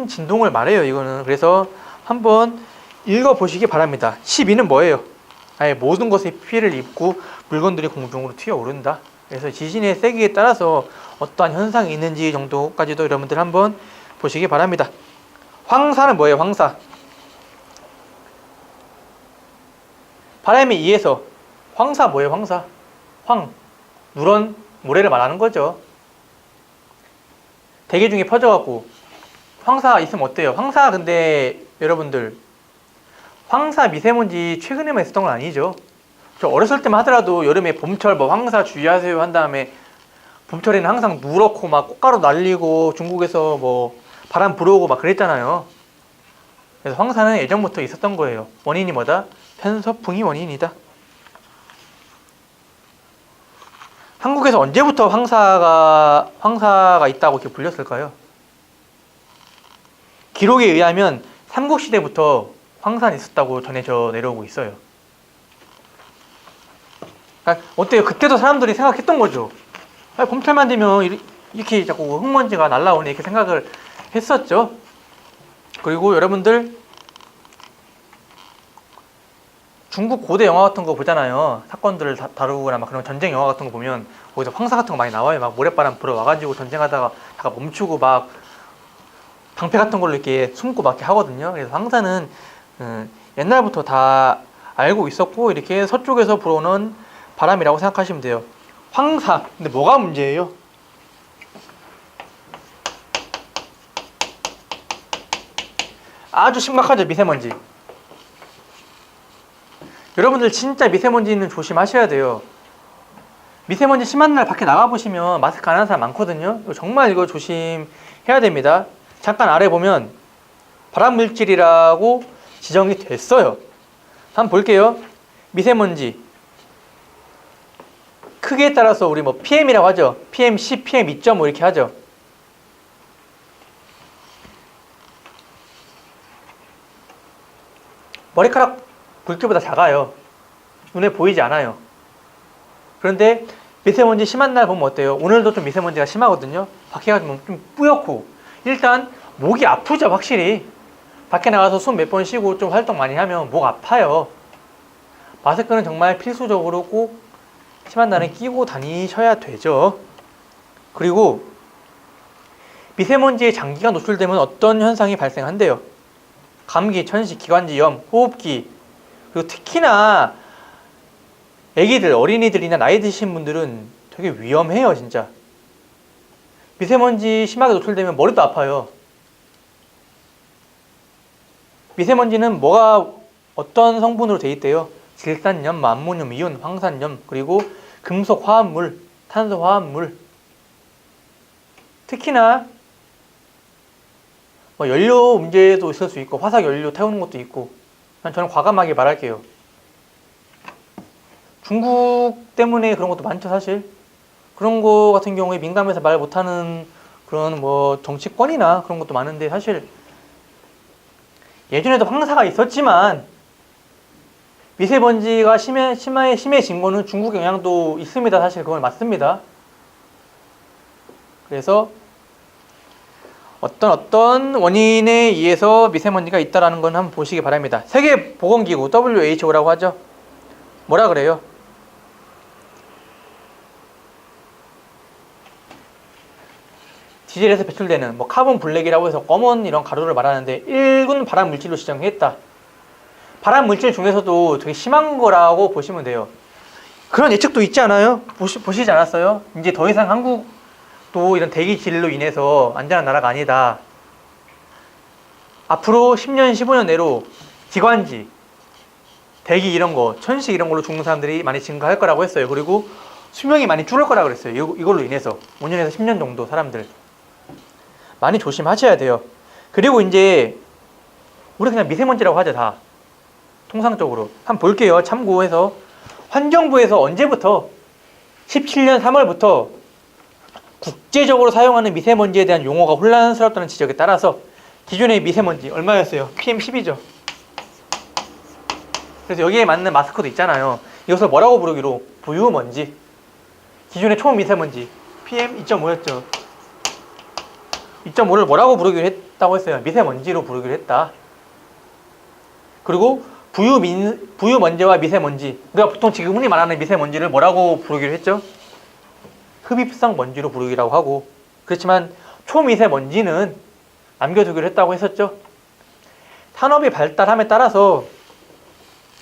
진동을 말해요. 이거는. 그래서 한번 읽어보시기 바랍니다. 12는 뭐예요? 아예 모든 것에 피해를 입고 물건들이 공중으로 튀어오른다. 그래서 지진의 세기에 따라서 어떠한 현상이 있는지 정도까지도 여러분들 한번 보시기 바랍니다. 황사는 뭐예요? 황사. 바람에 의해서. 황사 뭐예요? 황사. 누런 모래를 말하는 거죠. 대기 중에 퍼져갖고 황사 있으면 어때요? 황사 근데 여러분들 황사 미세먼지 최근에만 있었던 건 아니죠. 저 어렸을 때만 하더라도 여름에 봄철 뭐 황사 주의하세요 한 다음에 봄철에는 항상 누렇고 막 꽃가루 날리고 중국에서 뭐 바람 불어오고 막 그랬잖아요. 그래서 황사는 예전부터 있었던 거예요. 원인이 뭐다? 편서풍이 원인이다. 한국에서 언제부터 황사가 있다고 이렇게 불렸을까요? 기록에 의하면 삼국시대부터 황사는 있었다고 전해져 내려오고 있어요. 어때요? 그때도 사람들이 생각했던 거죠. 봄철만 되면 이렇게 자꾸 흙먼지가 날라오네 이렇게 생각을 했었죠. 그리고 여러분들 중국 고대 영화 같은 거 보잖아요. 사건들을 다루거나 막 그런 전쟁 영화 같은 거 보면 거기서 황사 같은 거 많이 나와요. 막 모래바람 불어와가지고 전쟁하다가 다가 멈추고 막 방패 같은 걸로 이렇게 숨고 막 이렇게 하거든요. 그래서 황사는 옛날부터 다 알고 있었고 이렇게 서쪽에서 불어오는 바람이라고 생각하시면 돼요. 황사. 근데 뭐가 문제예요? 아주 심각하죠, 미세먼지. 여러분들 진짜 미세먼지는 조심하셔야 돼요. 미세먼지 심한 날 밖에 나가보시면 마스크 안 하는 사람 많거든요. 정말 이거 조심해야 됩니다. 잠깐 아래 보면 발암물질이라고 지정이 됐어요. 한번 볼게요. 미세먼지 크기에 따라서 우리 뭐 PM이라고 하죠. PM10, PM2.5 이렇게 하죠. 머리카락 굵기보다 작아요. 눈에 보이지 않아요. 그런데 미세먼지 심한 날 보면 어때요? 오늘도 좀 미세먼지가 심하거든요. 밖에 가면 좀 뿌옇고 일단 목이 아프죠, 확실히. 밖에 나가서 숨 몇 번 쉬고 좀 활동 많이 하면 목 아파요. 마스크는 정말 필수적으로 꼭 심한 날은 끼고 다니셔야 되죠. 그리고 미세먼지에 장기간 노출되면 어떤 현상이 발생한대요? 감기, 천식, 기관지염, 호흡기. 그리고 특히나 애기들, 어린이들이나 나이 드신 분들은 되게 위험해요, 진짜. 미세먼지 심하게 노출되면 머리도 아파요. 미세먼지는 뭐가 어떤 성분으로 돼 있대요? 질산염, 암모늄, 이온, 황산염, 그리고 금속 화합물, 탄소 화합물. 특히나 뭐 연료 문제도 있을 수 있고 화석 연료 태우는 것도 있고. 저는 과감하게 말할게요. 중국 때문에 그런 것도 많죠, 사실. 그런 거 같은 경우에 민감해서 말 못하는 그런 뭐 정치권이나 그런 것도 많은데 사실 예전에도 황사가 있었지만 미세먼지가 심해진 거는 중국 영향도 있습니다. 사실 그건 맞습니다. 그래서 어떤 원인에 의해서 미세먼지가 있다는 건 한번 보시기 바랍니다. 세계보건기구 WHO라고 하죠. 뭐라 그래요? 디젤에서 배출되는 뭐 카본 블랙이라고 해서 검은 이런 가루를 말하는데 1군 발암 물질로 지정했다. 발암 물질 중에서도 되게 심한 거라고 보시면 돼요. 그런 예측도 있지 않아요? 보시지 않았어요? 이제 더 이상 한국도 이런 대기질로 인해서 안전한 나라가 아니다. 앞으로 10년, 15년 내로 기관지, 대기 이런 거, 천식 이런 걸로 죽는 사람들이 많이 증가할 거라고 했어요. 그리고 수명이 많이 줄을 거라고 그랬어요. 이걸로 인해서 5년에서 10년 정도 사람들 많이 조심하셔야 돼요. 그리고 이제 우리 그냥 미세먼지라고 하죠, 다. 통상적으로 한번 볼게요. 참고해서 환경부에서 언제부터 17년 3월부터 국제적으로 사용하는 미세먼지에 대한 용어가 혼란스럽다는 지적에 따라서 기존의 미세먼지 얼마였어요? PM10이죠. 그래서 여기에 맞는 마스크도 있잖아요. 이것을 뭐라고 부르기로? 부유먼지. 기존의 초미세먼지 PM2.5였죠. 2.5를 뭐라고 부르기로 했다고 했어요? 미세먼지로 부르기로 했다. 그리고 부유먼지와 미세먼지, 우리가 보통 지금 흔히 말하는 미세먼지를 뭐라고 부르기로 했죠? 흡입성 먼지로 부르기라고 하고, 그렇지만 초미세먼지는 남겨두기로 했다고 했었죠. 산업이 발달함에 따라서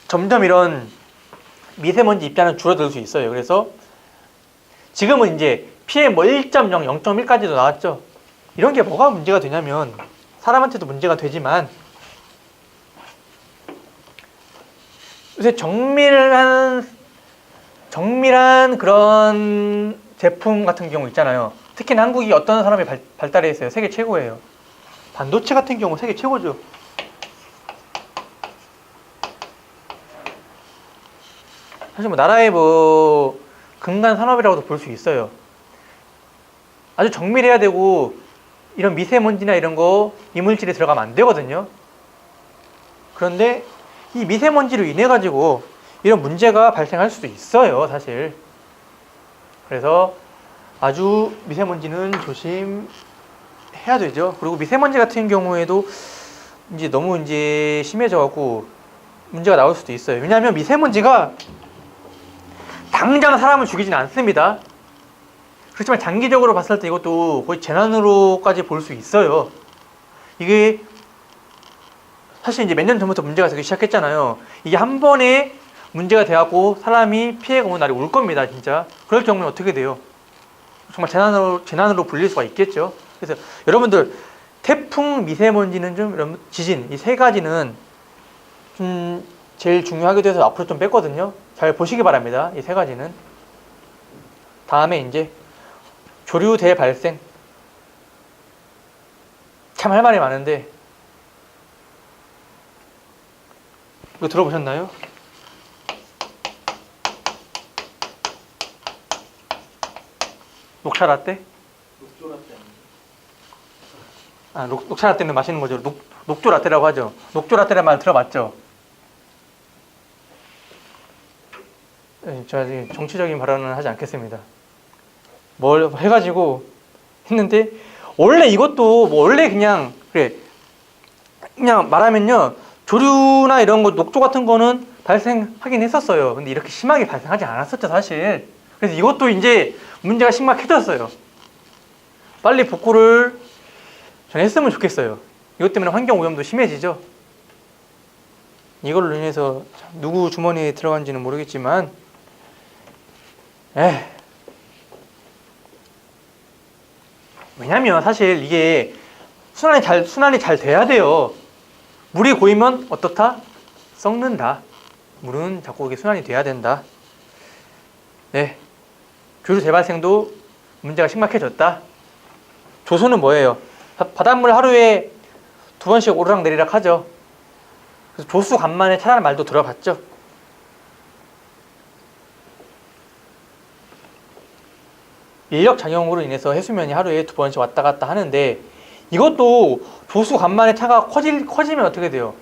점점 이런 미세먼지 입자는 줄어들 수 있어요. 그래서 지금은 이제 PM 뭐 1.0, 0.1까지도 나왔죠. 이런 게 뭐가 문제가 되냐면 사람한테도 문제가 되지만 요새 정밀한 그런 제품 같은 경우 있잖아요. 특히나 한국이 어떤 산업이 발달해 있어요. 세계 최고예요. 반도체 같은 경우 세계 최고죠. 사실 뭐 나라의 뭐 근간 산업이라고도 볼 수 있어요. 아주 정밀해야 되고 이런 미세먼지나 이런 거 이물질이 들어가면 안 되거든요. 그런데 이 미세먼지로 인해 가지고 이런 문제가 발생할 수도 있어요, 사실. 그래서 아주 미세먼지는 조심해야 되죠. 그리고 미세먼지 같은 경우에도 이제 너무 이제 심해져 갖고 문제가 나올 수도 있어요. 왜냐하면 미세먼지가 당장 사람을 죽이진 않습니다. 그렇지만 장기적으로 봤을 때 이것도 거의 재난으로까지 볼 수 있어요. 이게 사실 이제 몇 년 전부터 문제가 되기 시작했잖아요. 이게 한 번에 문제가 돼갖고 사람이 피해가 오는 날이 올 겁니다, 진짜. 그럴 경우는 어떻게 돼요? 정말 재난으로 불릴 수가 있겠죠. 그래서 여러분들 태풍, 미세먼지는 좀 지진 이 세 가지는 좀 제일 중요하기도 해서 앞으로 좀 뺐거든요. 잘 보시기 바랍니다. 이 세 가지는. 다음에 이제 조류 대발생. 참 할 말이 많은데 이거 들어보셨나요? 녹차 라떼? 녹조 라떼 아, 녹차 라떼는 마시는 거죠. 녹조 라떼라고 하죠. 녹조 라떼라는 말 들어봤죠? 네, 제가 지금 정치적인 발언은 하지 않겠습니다. 뭘 해가지고 했는데 원래 이것도 뭐 원래 그냥 그래 그냥 말하면요 조류나 이런 거 녹조 같은 거는 발생하긴 했었어요. 근데 이렇게 심하게 발생하지 않았었죠 사실. 그래서 이것도 이제 문제가 심각해졌어요. 빨리 복구를 전 했으면 좋겠어요. 이것 때문에 환경 오염도 심해지죠. 이걸로 인해서 누구 주머니에 들어간지는 모르겠지만 왜냐면 사실 이게 순환이 잘 돼야 돼요. 물이 고이면 어떻다? 썩는다. 물은 자꾸 이게 순환이 돼야 된다. 네. 조류 재발생도 문제가 심각해졌다. 조소는 뭐예요? 바닷물 하루에 2번씩 오르락내리락 하죠. 그래서 조수 간만에 차라는 말도 들어봤죠. 인력 작용으로 인해서 해수면이 하루에 2번씩 왔다 갔다 하는데 이것도 조수 간만에 차가 커지면 어떻게 돼요?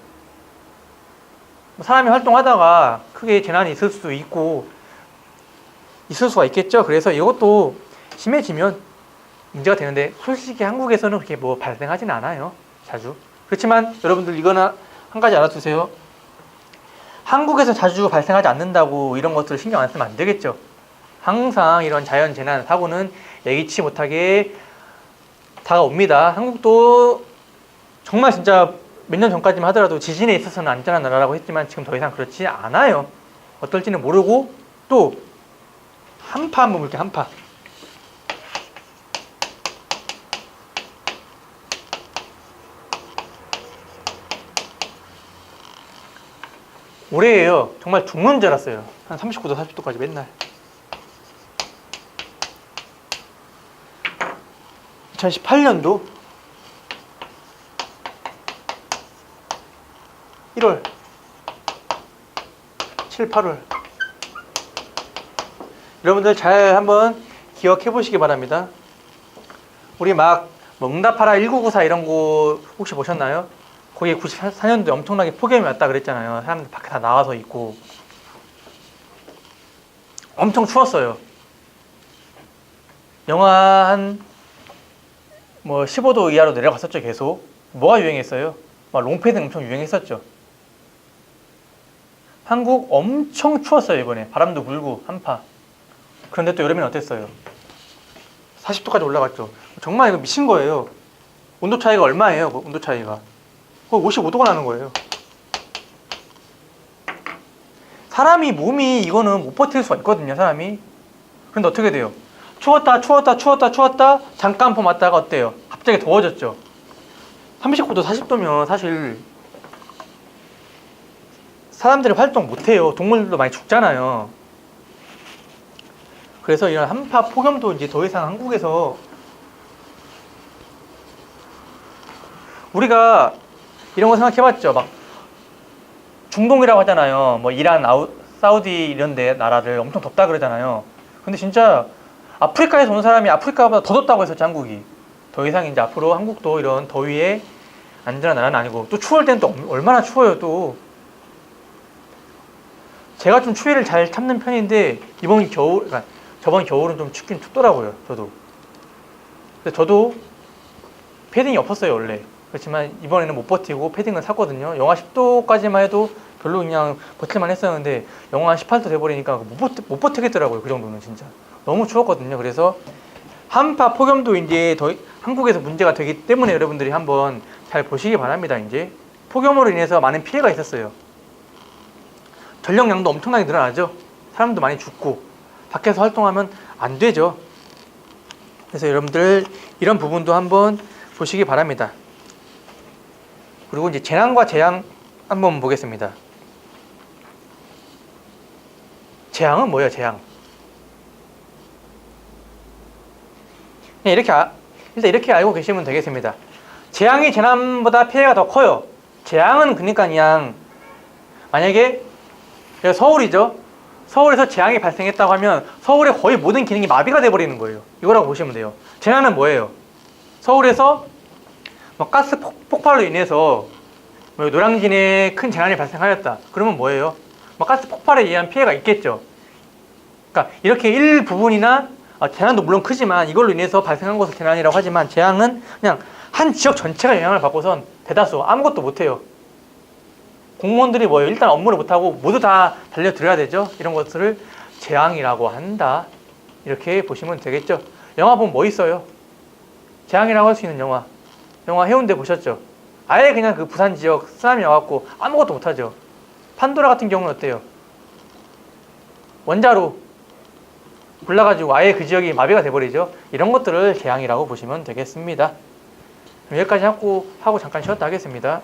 사람이 활동하다가 크게 재난이 있을 수도 있고 있을 수가 있겠죠. 그래서 이것도 심해지면 문제가 되는데 솔직히 한국에서는 그렇게 뭐 발생하지는 않아요. 자주. 그렇지만 여러분들 이거는 한 가지 알아두세요. 한국에서 자주 발생하지 않는다고 이런 것들을 신경 안 쓰면 안 되겠죠. 항상 이런 자연 재난 사고는 예기치 못하게 다가옵니다. 한국도 정말 진짜 몇 년 전까지만 하더라도 지진에 있어서는 안전한 나라라고 했지만 지금 더 이상 그렇지 않아요. 어떨지는 모르고 또 한파 한번 볼게요. 한파. 올해예요. 정말 죽는 줄 알았어요. 한 39도, 40도까지 맨날. 2018년도 1월 7, 8월 여러분들 잘 한번 기억해 보시기 바랍니다. 우리 막 응답하라 1994 이런 거 혹시 보셨나요? 거기에 94년도에 엄청나게 폭염이 왔다 그랬잖아요. 사람들 밖에 다 나와서 있고 엄청 추웠어요. 영하 한 15도 이하로 내려갔었죠. 계속. 뭐가 유행했어요? 막 롱패딩 엄청 유행했었죠. 한국 엄청 추웠어요. 이번에 바람도 불고 한파. 그런데 또 여름에는 어땠어요? 40도까지 올라갔죠. 정말 이거 미친 거예요. 온도 차이가 얼마예요? 온도 차이가 55도가 나는 거예요. 사람이 몸이 이거는 못 버틸 수가 있거든요. 사람이. 그런데 어떻게 돼요? 추웠다 잠깐 봄 왔다가 어때요? 갑자기 더워졌죠. 39도 40도면 사실 사람들이 활동 못해요. 동물들도 많이 죽잖아요. 그래서 이런 한파 폭염도 이제 더 이상 한국에서 우리가 이런 거 생각해봤죠. 막 중동이라고 하잖아요. 뭐 이란, 사우디 이런 데 나라들 엄청 덥다 그러잖아요. 근데 진짜 아프리카에서 온 사람이 아프리카보다 더 덥다고 했었죠. 한국이. 더 이상 이제 앞으로 한국도 이런 더위에 안전한 나라는 아니고 또 추울 때는 또 얼마나 추워요. 또 제가 좀 추위를 잘 참는 편인데 그러니까 저번 겨울은 좀 춥긴 춥더라고요. 저도. 근데 저도 패딩이 없었어요 원래. 그렇지만 이번에는 못 버티고 패딩을 샀거든요. 영하 10도까지만 해도 별로 그냥 버틸만 했었는데 영하 18도 돼버리니까 못 버티겠더라고요. 그 정도는 진짜 너무 추웠거든요. 그래서 한파 폭염도 이제 더 한국에서 문제가 되기 때문에 여러분들이 한번 잘 보시기 바랍니다. 이제 폭염으로 인해서 많은 피해가 있었어요. 전력량도 엄청나게 늘어나죠. 사람도 많이 죽고 밖에서 활동하면 안 되죠. 그래서 여러분들 이런 부분도 한번 보시기 바랍니다. 그리고 이제 재난과 재앙 한번 보겠습니다. 재앙은 뭐예요? 재앙. 일단 이렇게 알고 계시면 되겠습니다. 재앙이 재난보다 피해가 더 커요. 재앙은 그러니까 그냥 만약에 서울이죠. 서울에서 재앙이 발생했다고 하면 서울의 거의 모든 기능이 마비가 돼버리는 거예요. 이거라고 보시면 돼요. 재난은 뭐예요? 서울에서 가스 폭발로 인해서 노량진에 큰 재난이 발생하였다. 그러면 뭐예요? 가스 폭발에 의한 피해가 있겠죠. 그러니까 이렇게 일부분이나 재난도 물론 크지만 이걸로 인해서 발생한 것을 재난이라고 하지만 재앙은 그냥 한 지역 전체가 영향을 받고선 대다수 아무것도 못해요. 공무원들이 뭐예요? 일단 업무를 못하고 모두 다 달려들어야 되죠. 이런 것들을 재앙이라고 한다. 이렇게 보시면 되겠죠. 영화 보면 뭐 있어요? 재앙이라고 할 수 있는 영화 해운대 보셨죠? 아예 그냥 그 부산 지역 쓰나미 와갖고 아무것도 못하죠. 판도라 같은 경우는 어때요? 원자로 불나가지고 아예 그 지역이 마비가 돼버리죠. 이런 것들을 재앙이라고 보시면 되겠습니다. 여기까지 하고 잠깐 쉬었다 하겠습니다.